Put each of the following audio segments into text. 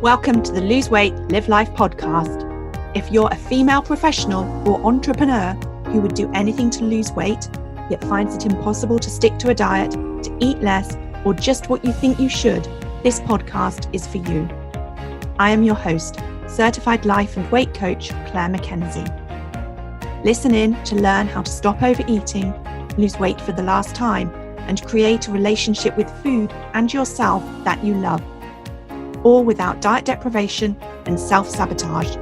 Welcome to the Lose Weight, Live Life podcast. If you're a female professional or entrepreneur who would do anything to lose weight, yet finds it impossible to stick to a diet, to eat less, or just what you think you should, this podcast is for you. I am your host, certified life and weight coach, Clair MACKENZIE. Listen in to learn how to stop overeating, lose weight for the last time, and create a relationship with food and yourself that you love, all without diet deprivation and self-sabotage.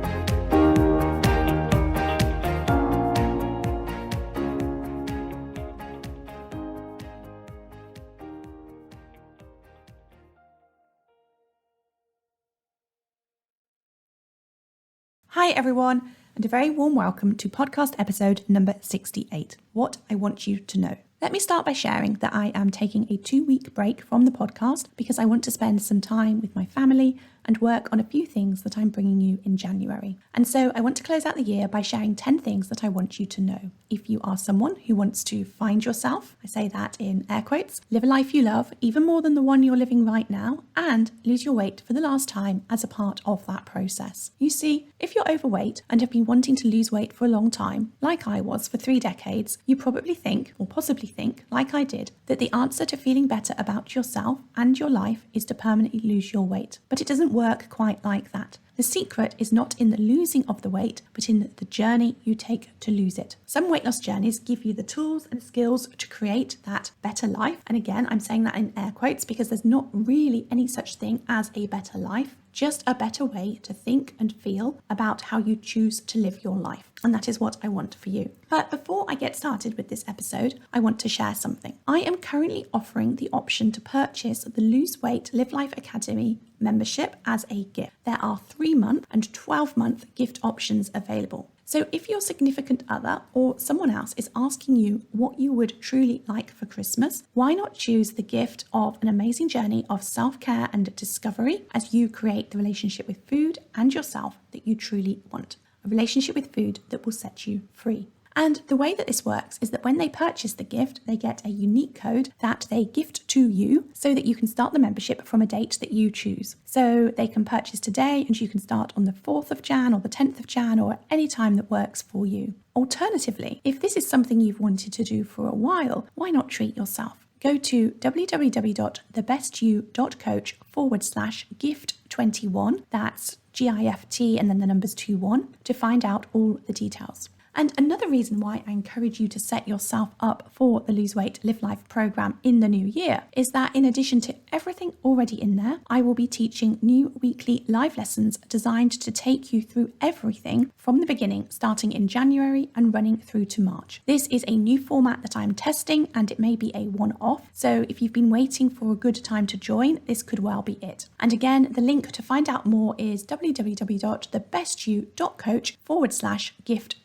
Hi everyone, and a very warm welcome to podcast episode number 68, What I Want You to Know. Let me start by sharing that I am taking a 2-week break from the podcast because I want to spend some time with my family and work on a few things that I'm bringing you in January. And so I want to close out the year by sharing 10 things that I want you to know. If you are someone who wants to find yourself, I say that in air quotes, live a life you love, even more than the one you're living right now, and lose your weight for the last time as a part of that process. You see, if you're overweight and have been wanting to lose weight for a long time, like I was for 3 decades, you probably think, or possibly think, like I did, that the answer to feeling better about yourself and your life is to permanently lose your weight. But it doesn't work quite like that. The secret is not in the losing of the weight, but in the journey you take to lose it. Some weight loss journeys give you the tools and skills to create that better life. And again, I'm saying that in air quotes because there's not really any such thing as a better life, just a better way to think and feel about how you choose to live your life. And that is what I want for you. But before I get started with this episode, I want to share something. I am currently offering the option to purchase the Lose Weight Live Life Academy membership as a gift. There are 3-month and 12-month gift options available. So if your significant other or someone else is asking you what you would truly like for Christmas, why not choose the gift of an amazing journey of self-care and discovery as you create the relationship with food and yourself that you truly want. A relationship with food that will set you free. And the way that this works is that when they purchase the gift, they get a unique code that they gift to you so that you can start the membership from a date that you choose. So they can purchase today and you can start on the 4th of Jan or the 10th of Jan or at any time that works for you. Alternatively, if this is something you've wanted to do for a while, why not treat yourself? Go to www.thebestyou.coach/gift21, that's GIFT and then the numbers 21, to find out all the details. And another reason why I encourage you to set yourself up for the Lose Weight, Live Life program in the new year is that in addition to everything already in there, I will be teaching new weekly live lessons designed to take you through everything from the beginning, starting in January and running through to March. This is a new format that I'm testing and it may be a one-off. So if you've been waiting for a good time to join, this could well be it. And again, the link to find out more is www.thebestyou.coach/gift21.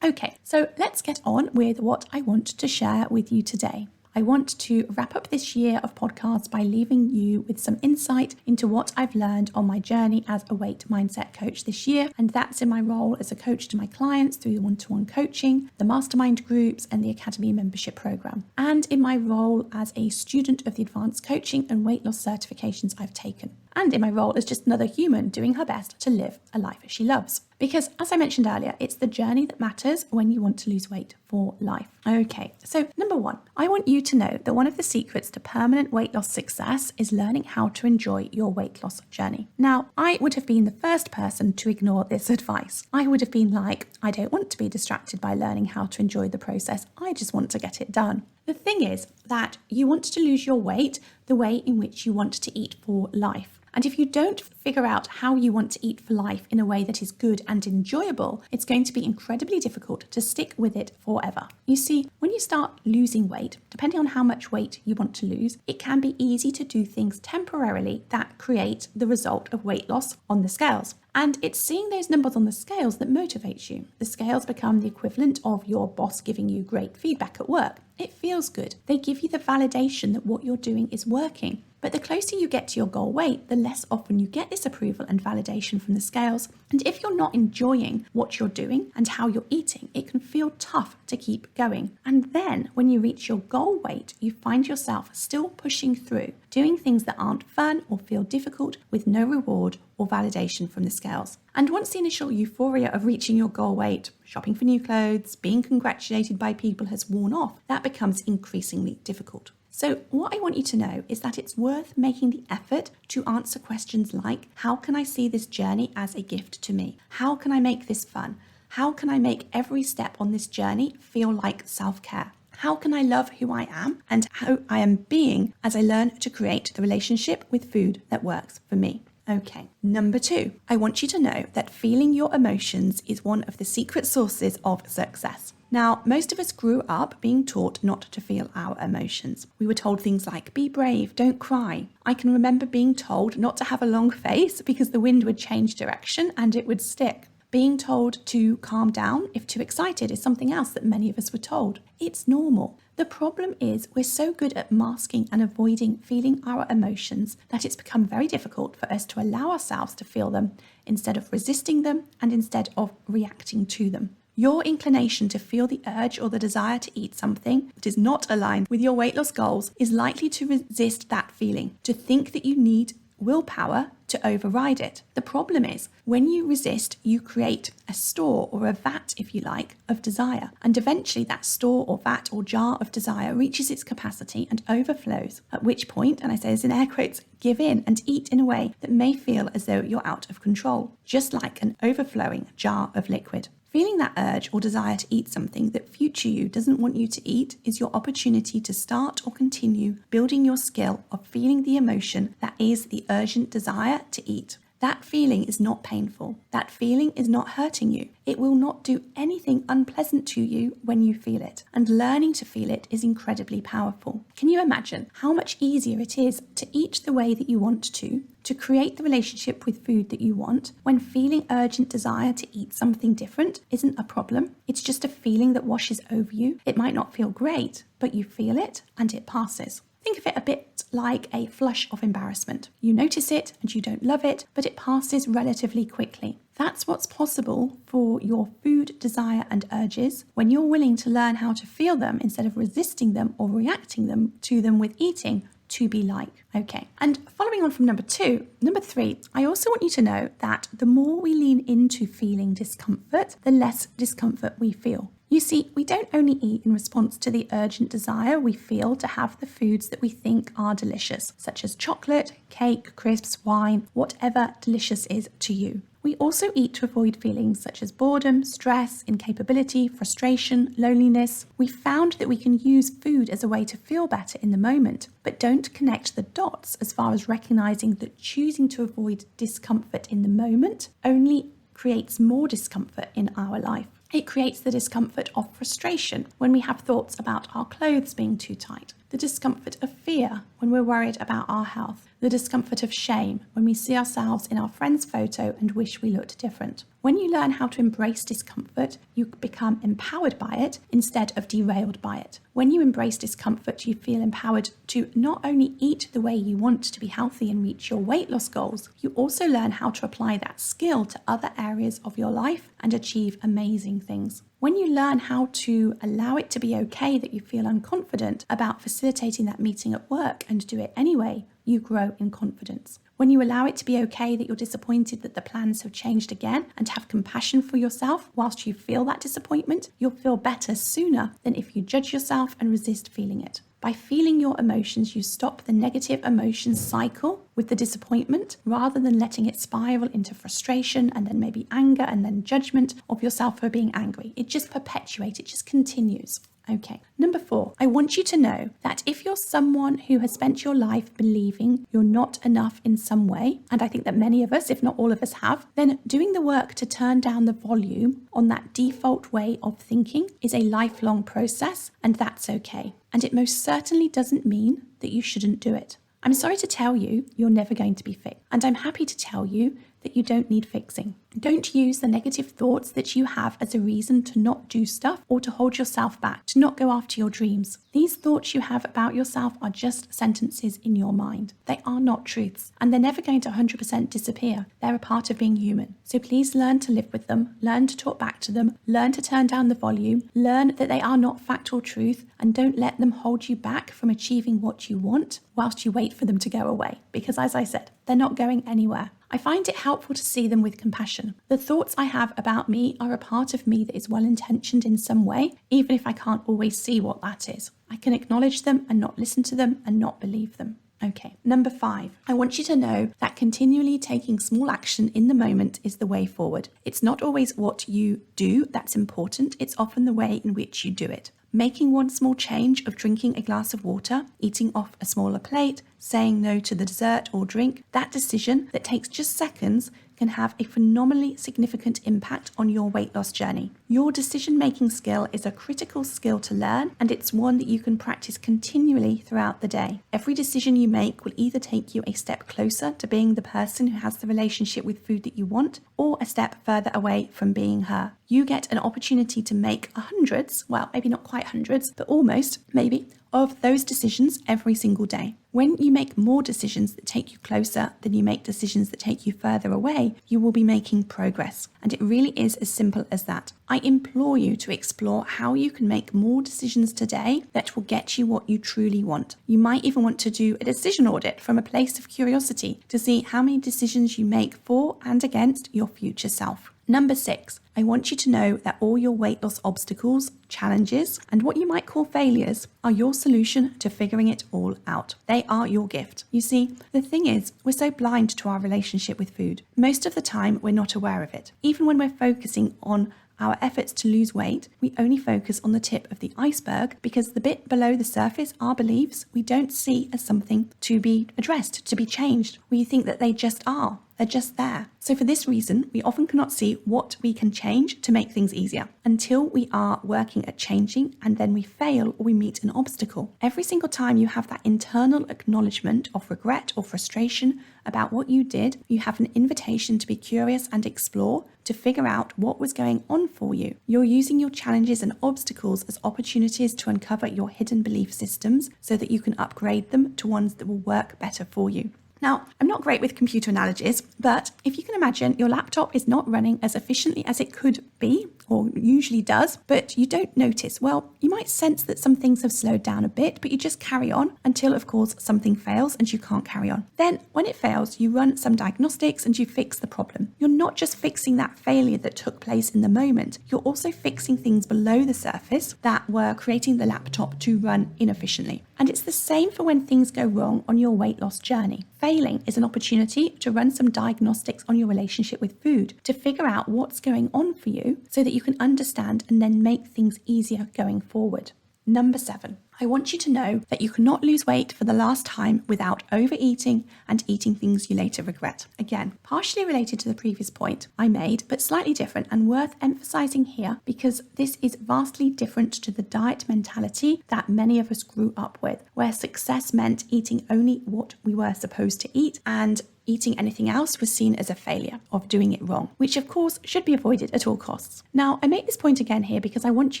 Okay, so let's get on with what I want to share with you today. I want to wrap up this year of podcasts by leaving you with some insight into what I've learned on my journey as a weight mindset coach this year. And that's in my role as a coach to my clients through the one-to-one coaching, the mastermind groups, and the Academy membership program. And in my role as a student of the advanced coaching and weight loss certifications I've taken. And in my role as just another human doing her best to live a life she loves. Because as I mentioned earlier, it's the journey that matters when you want to lose weight for life. Okay, so number 1, I want you to know that one of the secrets to permanent weight loss success is learning how to enjoy your weight loss journey. Now, I would have been the first person to ignore this advice. I would have been like, I don't want to be distracted by learning how to enjoy the process. I just want to get it done. The thing is that you want to lose your weight the way in which you want to eat for life. And if you don't figure out how you want to eat for life in a way that is good and enjoyable, it's going to be incredibly difficult to stick with it forever. You see, when you start losing weight, depending on how much weight you want to lose, it can be easy to do things temporarily that create the result of weight loss on the scales. And it's seeing those numbers on the scales that motivates you. The scales become the equivalent of your boss giving you great feedback at work. It feels good. They give you the validation that what you're doing is working. But the closer you get to your goal weight, the less often you get this approval and validation from the scales. And if you're not enjoying what you're doing and how you're eating, it can feel tough to keep going. And then when you reach your goal weight, you find yourself still pushing through, doing things that aren't fun or feel difficult with no reward or validation from the scales. And once the initial euphoria of reaching your goal weight, shopping for new clothes, being congratulated by people has worn off, that becomes increasingly difficult. So what I want you to know is that it's worth making the effort to answer questions like, how can I see this journey as a gift to me? How can I make this fun? How can I make every step on this journey feel like self-care? How can I love who I am and how I am being as I learn to create the relationship with food that works for me? Okay, number 2, I want you to know that feeling your emotions is one of the secret sources of success. Now, most of us grew up being taught not to feel our emotions. We were told things like, be brave, don't cry. I can remember being told not to have a long face because the wind would change direction and it would stick. Being told to calm down if too excited is something else that many of us were told. It's normal. The problem is we're so good at masking and avoiding feeling our emotions that it's become very difficult for us to allow ourselves to feel them instead of resisting them and instead of reacting to them. Your inclination to feel the urge or the desire to eat something that is not aligned with your weight loss goals is likely to resist that feeling, to think that you need willpower to override it. The problem is, when you resist, you create a store or a vat, if you like, of desire. And eventually that store or vat or jar of desire reaches its capacity and overflows, at which point, and I say this in air quotes, give in and eat in a way that may feel as though you're out of control, just like an overflowing jar of liquid. Feeling that urge or desire to eat something that future you doesn't want you to eat is your opportunity to start or continue building your skill of feeling the emotion that is the urgent desire to eat. That feeling is not painful. That feeling is not hurting you. It will not do anything unpleasant to you when you feel it. And learning to feel it is incredibly powerful. Can you imagine how much easier it is to eat the way that you want to create the relationship with food that you want, when feeling urgent desire to eat something different isn't a problem? It's just a feeling that washes over you. It might not feel great, but you feel it and it passes. Think of it a bit like a flush of embarrassment. You notice it and you don't love it, but it passes relatively quickly. That's what's possible for your food desire and urges when you're willing to learn how to feel them instead of resisting them or reacting to them with eating to be like. Okay, and following on from number 3, I also want you to know that the more we lean into feeling discomfort, the less discomfort we feel. You see, we don't only eat in response to the urgent desire we feel to have the foods that we think are delicious, such as chocolate, cake, crisps, wine, whatever delicious is to you. We also eat to avoid feelings such as boredom, stress, incapability, frustration, loneliness. We found that we can use food as a way to feel better in the moment, but don't connect the dots as far as recognizing that choosing to avoid discomfort in the moment only creates more discomfort in our life. It creates the discomfort of frustration when we have thoughts about our clothes being too tight, the discomfort of fear when we're worried about our health, the discomfort of shame when we see ourselves in our friend's photo and wish we looked different. When you learn how to embrace discomfort, you become empowered by it instead of derailed by it. When you embrace discomfort, you feel empowered to not only eat the way you want to be healthy and reach your weight loss goals, you also learn how to apply that skill to other areas of your life and achieve amazing things. When you learn how to allow it to be okay that you feel unconfident about facilitating that meeting at work and do it anyway, you grow in confidence. When you allow it to be okay that you're disappointed that the plans have changed again and have compassion for yourself whilst you feel that disappointment, you'll feel better sooner than if you judge yourself and resist feeling it. By feeling your emotions, you stop the negative emotions cycle with the disappointment rather than letting it spiral into frustration and then maybe anger and then judgment of yourself for being angry. It just perpetuates, it just continues. Okay, number 4, I want you to know that if you're someone who has spent your life believing you're not enough in some way, and I think that many of us, if not all of us have, then doing the work to turn down the volume on that default way of thinking is a lifelong process, and that's okay. And it most certainly doesn't mean that you shouldn't do it. I'm sorry to tell you, you're never going to be fit. And I'm happy to tell you that you don't need fixing. Don't use the negative thoughts that you have as a reason to not do stuff or to hold yourself back, to not go after your dreams. These thoughts you have about yourself are just sentences in your mind. They are not truths, and they're never going to 100% disappear. They're a part of being human. So please learn to live with them, learn to talk back to them, learn to turn down the volume, learn that they are not fact or truth, and don't let them hold you back from achieving what you want whilst you wait for them to go away. Because as I said, they're not going anywhere. I find it helpful to see them with compassion. The thoughts I have about me are a part of me that is well-intentioned in some way, even if I can't always see what that is. I can acknowledge them and not listen to them and not believe them. Okay, number 5. I want you to know that continually taking small action in the moment is the way forward. It's not always what you do that's important, it's often the way in which you do it. Making one small change of drinking a glass of water, eating off a smaller plate, saying no to the dessert or drink, that decision that takes just seconds can have a phenomenally significant impact on your weight loss journey. Your decision-making skill is a critical skill to learn, and it's one that you can practice continually throughout the day. Every decision you make will either take you a step closer to being the person who has the relationship with food that you want, or a step further away from being her. You get an opportunity to make hundreds, well, maybe not quite hundreds, but almost, maybe, of those decisions every single day. When you make more decisions that take you closer than you make decisions that take you further away, you will be making progress. And it really is as simple as that. I implore you to explore how you can make more decisions today that will get you what you truly want. You might even want to do a decision audit from a place of curiosity to see how many decisions you make for and against your future self. Number 6, I want you to know that all your weight loss obstacles, challenges, and what you might call failures are your solution to figuring it all out. They are your gift. You see, the thing is, we're so blind to our relationship with food. Most of the time, we're not aware of it. Even when we're focusing on our efforts to lose weight, we only focus on the tip of the iceberg because the bit below the surface, our beliefs, we don't see as something to be addressed, to be changed. We think that they just are. They're just there. So for this reason, we often cannot see what we can change to make things easier until we are working at changing, and then we fail or we meet an obstacle. Every single time you have that internal acknowledgement of regret or frustration about what you did, you have an invitation to be curious and explore, to figure out what was going on for you. You're using your challenges and obstacles as opportunities to uncover your hidden belief systems so that you can upgrade them to ones that will work better for you. Now, I'm not great with computer analogies, but if you can imagine your laptop is not running as efficiently as it could be, or usually does, but you don't notice. Well, you might sense that some things have slowed down a bit, but you just carry on until, of course, something fails and you can't carry on. Then, when it fails, you run some diagnostics and you fix the problem. You're not just fixing that failure that took place in the moment, you're also fixing things below the surface that were creating the laptop to run inefficiently. And it's the same for when things go wrong on your weight loss journey. Failing is an opportunity to run some diagnostics on your relationship with food, to figure out what's going on for you so that you can understand and then make things easier going forward. Number 7, I want you to know that you cannot lose weight for the last time without overeating and eating things you later regret. Again, partially related to the previous point I made, but slightly different and worth emphasizing here because this is vastly different to the diet mentality that many of us grew up with, where success meant eating only what we were supposed to eat and eating anything else was seen as a failure of doing it wrong, which of course should be avoided at all costs. Now, I make this point again here because I want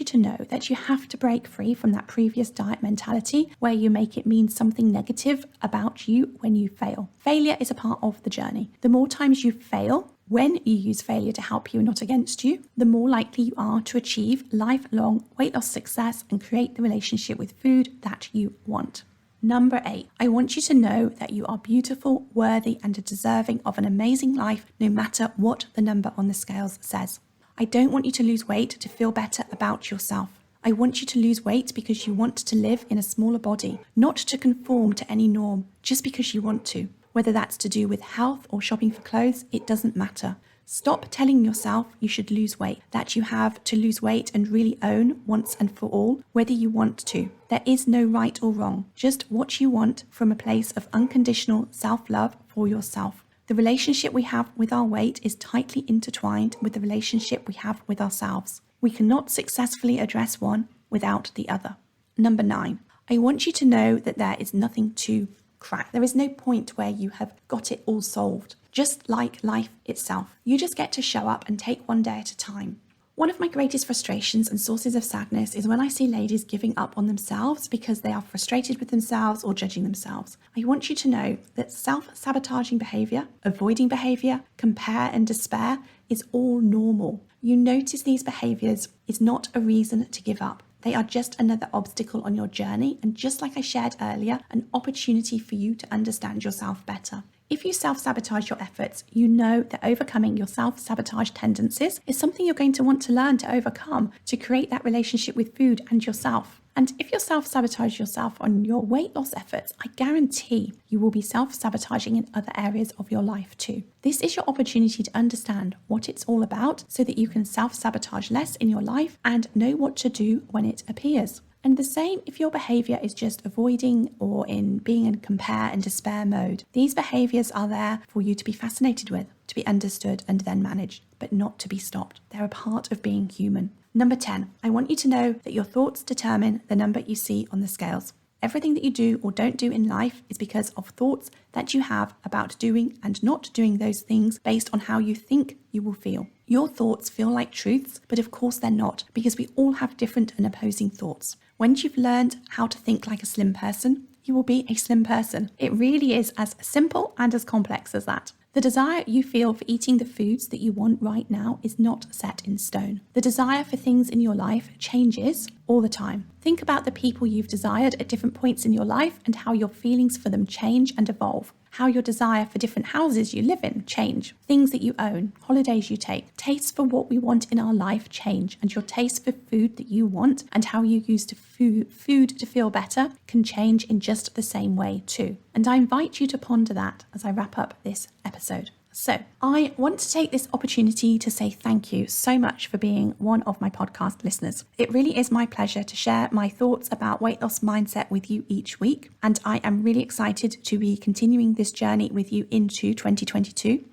you to know that you have to break free from that previous diet mentality where you make it mean something negative about you when you fail. Failure is a part of the journey. The more times you fail, when you use failure to help you and not against you, the more likely you are to achieve lifelong weight loss success and create the relationship with food that you want. Number 8, I want you to know that you are beautiful, worthy, and deserving of an amazing life, no matter what the number on the scales says. I don't want you to lose weight to feel better about yourself. I want you to lose weight because you want to live in a smaller body, not to conform to any norm, just because you want to. Whether that's to do with health or shopping for clothes, it doesn't matter. Stop telling yourself you should lose weight, that you have to lose weight and really own once and for all whether you want to. There is no right or wrong, just what you want from a place of unconditional self-love for yourself. The relationship we have with our weight is tightly intertwined with the relationship we have with ourselves. We cannot successfully address one without the other. Number 9, I want you to know that there is nothing to crack. There is no point where you have got it all solved. just like life itself. You just get to show up and take one day at a time. One of my greatest frustrations and sources of sadness is when I see ladies giving up on themselves because they are frustrated with themselves or judging themselves. I want you to know that self-sabotaging behaviour, avoiding behaviour, compare and despair is all normal. You notice these behaviours is not a reason to give up. They are just another obstacle on your journey, and just like I shared earlier, an opportunity for you to understand yourself better. If you self-sabotage your efforts, you know that overcoming your self-sabotage tendencies is something you're going to want to learn to overcome to create that relationship with food and yourself. And if you self-sabotage yourself on your weight loss efforts, I guarantee you will be self-sabotaging in other areas of your life too. This is your opportunity to understand what it's all about so that you can self-sabotage less in your life and know what to do when it appears. And the same if your behaviour is just avoiding or in being in compare and despair mode. These behaviours are there for you to be fascinated with, to be understood and then managed, but not to be stopped. They're a part of being human. Number 10, I want you to know that your thoughts determine the number you see on the scales. Everything that you do or don't do in life is because of thoughts that you have about doing and not doing those things based on how you think you will feel. Your thoughts feel like truths, but of course they're not, because we all have different and opposing thoughts. Once you've learned how to think like a slim person, you will be a slim person. It really is as simple and as complex as that. The desire you feel for eating the foods that you want right now is not set in stone. The desire for things in your life changes all the time. Think about the people you've desired at different points in your life and how your feelings for them change and evolve. How your desire for different houses you live in change, things that you own, holidays you take, tastes for what we want in our life change, and your taste for food that you want and how you use food to feel better can change in just the same way too. And I invite you to ponder that as I wrap up this episode. So I want to take this opportunity to say thank you so much for being one of my podcast listeners. It really is my pleasure to share my thoughts about weight loss mindset with you each week. And I am really excited to be continuing this journey with you into 2022.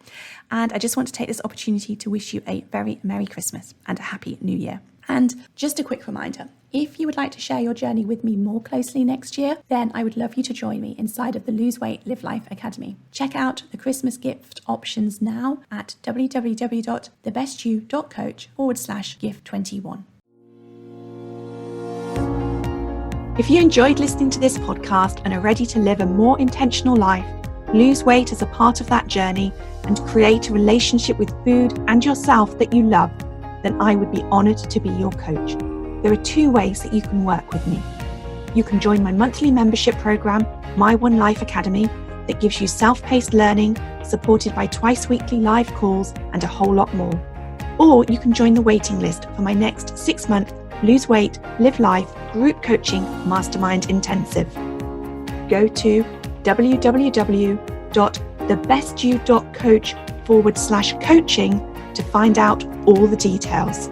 And I just want to take this opportunity to wish you a very Merry Christmas and a Happy New Year. And just a quick reminder, if you would like to share your journey with me more closely next year, then I would love you to join me inside of the Lose Weight, Live Life Academy. Check out the Christmas gift options now at www.thebestyou.coach/gift21. If you enjoyed listening to this podcast and are ready to live a more intentional life, lose weight as a part of that journey, and create a relationship with food and yourself that you love, then I would be honoured to be your coach. There are 2 ways that you can work with me. You can join my monthly membership program, My One Life Academy, that gives you self-paced learning, supported by twice-weekly live calls and a whole lot more. Or you can join the waiting list for my next 6-month Lose Weight, Live Life group coaching mastermind intensive. Go to www.thebestyou.coach/coaching to find out all the details.